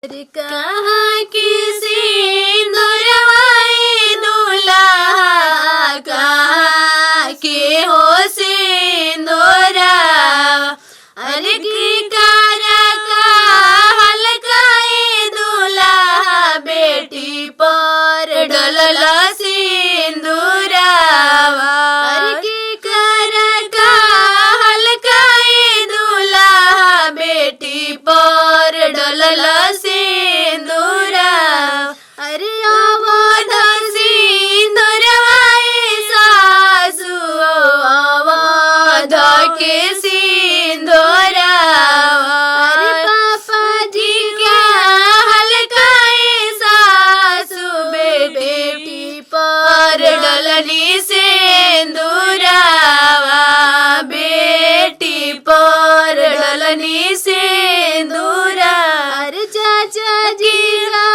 अरे कहाँ की सिंदूरवाई दूल्हा, कहाँ के हो सिंदूरा। अरे की कारा का हलकाई दूल्हा, बेटी पर डलला सिंदूरावा। अरे की कारा का हलकाई दूल्हा, बेटी पर डलला सिंदूरा। अरे अवध सिंदूरवाई सासु, अवध के सिंदूरा। अरे पापा जी क्या हलकाई सासु, बेटी पर डलनी सिंदूरावा, बेटी पर डलनी सिंदूरा। अरे चाचा जी का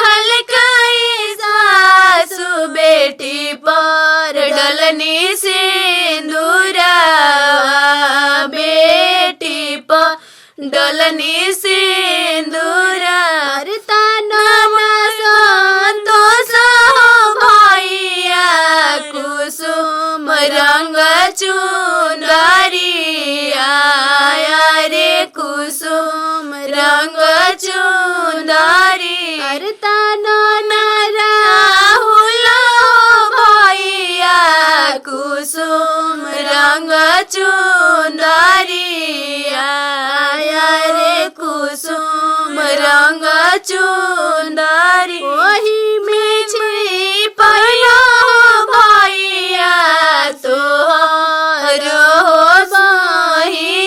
हलकाई सासु, बेटी पर डलनी सिंदूरा, बेटी पर डलनी सिंदूरा। अरे ताना संतोष भैया, कुसुम रंग चुंदरिया। रे कुसुम रंग चुंदरी। अरे ताना राहुल भैया, कुसुम रंग चुंदरिया। रे कुसुम रंग चुंदरी। वही में छिपलो भैया, तोहरो बहिनिया।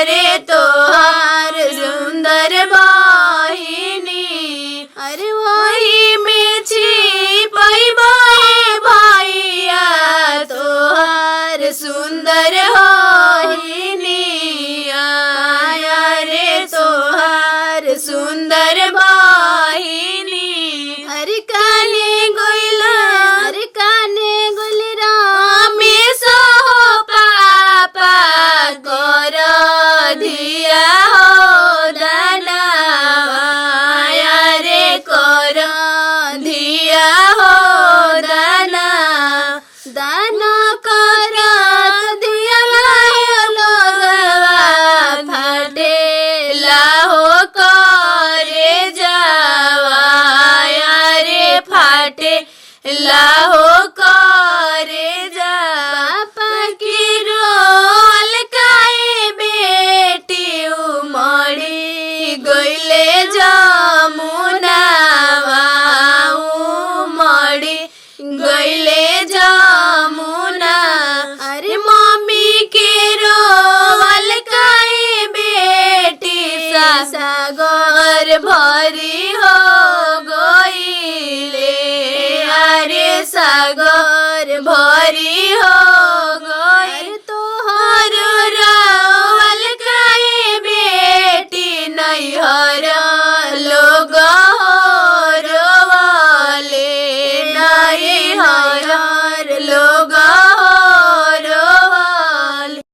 रे तोहार सुंदर बहिनी। अरे वही में छिपैबो भैया, तोहार सुंदर बहिनिया। रे तोहार सुंदर बहिनी। अरे काने गोइला, अरे काने गोलरा में सो पापा, कर धिया हो दानवा। रे कर धिया हो दाना, दाना कर धिया लोगवा, फटेला हो करे जावा। रे फाटे लाहो करे जा। पापा की रोल काए बेटी, उमड़ी गईले जमुनावा, उमड़ी गईले जमुना। अरे मम्मी के रोल काए बेटी, सागर भरी हो गईले। अरे सागर भरी हो गई। तोहर रोल काए बेटी, नैहर